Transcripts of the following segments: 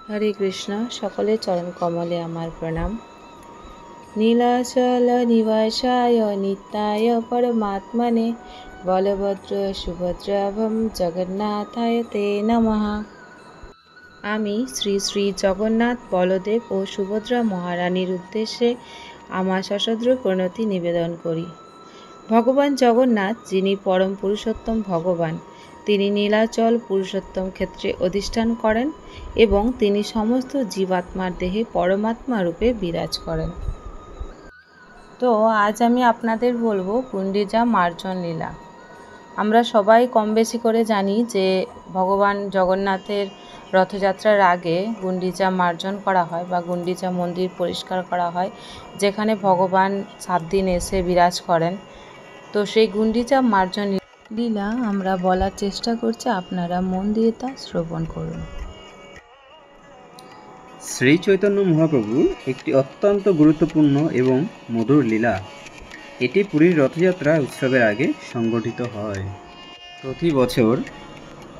হরে কৃষ্ণ। সকলের চরণ কমলে আমার প্রণাম। নীলাচল নিবাসায় নিত্যায় পরমাত্মনে বলভদ্র সুভদ্রাভম জগন্নাথায় তে নমঃ। আমি শ্রী শ্রী জগন্নাথ বলদেব ও সুভদ্রা মহারানীর উদ্দেশ্যে আমার সশ্রদ্ধ প্রণতি নিবেদন করি। ভগবান জগন্নাথ, যিনি পরম পুরুষোত্তম ভগবান, তিনি নীলাচল পুরুষোত্তম ক্ষেত্রে অধিষ্ঠান করেন এবং তিনি সমস্ত জীবাত্মার দেহে পরমাত্মা রূপে বিরাজ করেন। তো আজ আমি আপনাদের বলবো গুন্ডিচা মার্জন লীলা। আমরা সবাই কম বেশি করে জানি যে ভগবান জগন্নাথের রথযাত্রার আগে গুন্ডিচা মার্জন করা হয় বা গুন্ডিচা মন্দির পরিষ্কার করা হয়, যেখানে ভগবান 7 দিন এসে বিরাজ করেন। তো সেই গুন্ডিচা মার্জন লীলা আমরা বলার চেষ্টা করছি, আপনারা মন দিয়ে তা শ্রবণ করুন। শ্রী চৈতন্য মহাপ্রভুর একটি অত্যন্ত গুরুত্বপূর্ণ এবং মধুর লীলা। এটি পুরীর রথযাত্রা উৎসবের আগে সংগঠিত হয়। প্রতি বছর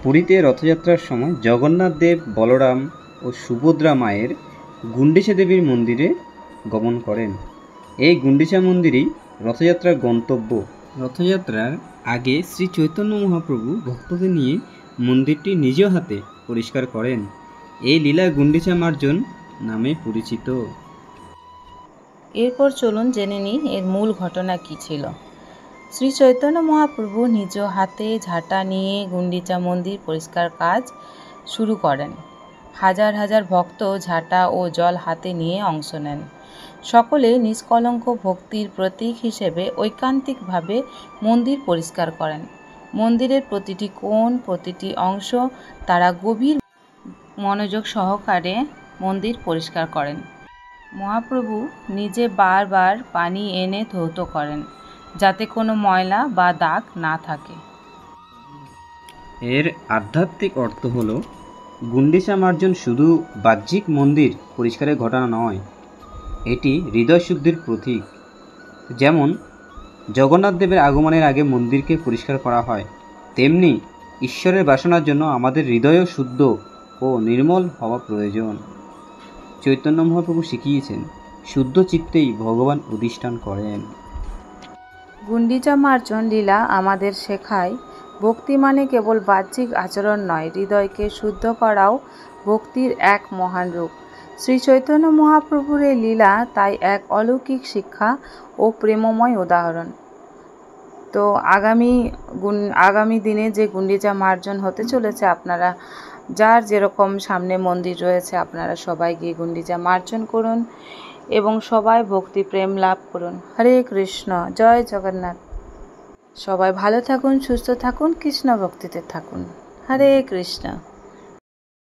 পুরীতে রথযাত্রার সময় জগন্নাথ দেব, বলরাম ও সুভদ্রা মায়ের গুন্ডিচা দেবীর মন্দিরে গমন করেন। এই গুন্ডিচা মন্দিরই রথযাত্রার গন্তব্য। রথযাত্রার আগে শ্রী চৈতন্য মহাপ্রভু ভক্তদের নিয়ে মন্দিরটি নিজ হাতে পরিষ্কার করেন। এই লীলা গুন্ডিচা মার্জন নামে পরিচিত। এরপর চলুন জেনে নিই এর মূল ঘটনা কী ছিল। শ্রী চৈতন্য মহাপ্রভু নিজ হাতে ঝাঁটা নিয়ে গুন্ডিচা মন্দির পরিষ্কার কাজ শুরু করেন। হাজার হাজার ভক্ত ঝাঁটা ও জল হাতে নিয়ে অংশ নেন। সকলে নিষ্কলঙ্ক ভক্তির প্রতীক হিসেবে ঐকান্তিকভাবে মন্দির পরিষ্কার করেন। মন্দিরের প্রতিটি কোণ, প্রতিটি অংশ তারা গভীর মনোযোগ সহকারে মন্দির পরিষ্কার করেন। মহাপ্রভু নিজে বারবার পানি এনে ধৌত করেন, যাতে কোনো ময়লা বা দাগ না থাকে। এর আধ্যাত্মিক অর্থ হল গুন্ডিচা মার্জন শুধু বাহ্যিক মন্দির পরিষ্কারের ঘটনা নয়, এটি হৃদয় শুদ্ধির প্রতীক। যেমন জগন্নাথ দেবের আগমনের আগে মন্দিরকে পরিষ্কার করা হয়, তেমনি ঈশ্বরের বাসনার জন্য আমাদের হৃদয়ও শুদ্ধ ও নির্মল হওয়া প্রয়োজন। চৈতন্য মহাপ্রভু শিখিয়েছেন, শুদ্ধ চিত্তেই ভগবান অধিষ্ঠান করেন। গুন্ডিচা মার্জন লীলা আমাদের শেখায়, ভক্তি মানে কেবল বাহ্যিক আচরণ নয়, হৃদয়কে শুদ্ধ করাও ভক্তির এক মহান রূপ। শ্রী চৈতন্য মহাপ্রভুর এই লীলা তাই এক অলৌকিক শিক্ষা ও প্রেমময় উদাহরণ। তো আগামী দিনে যে গুন্ডিচা মার্জন হতে চলেছে, আপনারা যার যেরকম সামনে মন্দির রয়েছে, আপনারা সবাই গিয়ে গুন্ডিচা মার্জন করুন এবং সবাই ভক্তি প্রেম লাভ করুন। হরে কৃষ্ণ, জয় জগন্নাথ। সবাই ভালো থাকুন, সুস্থ থাকুন, কৃষ্ণ ভক্তিতে থাকুন। হরে কৃষ্ণ।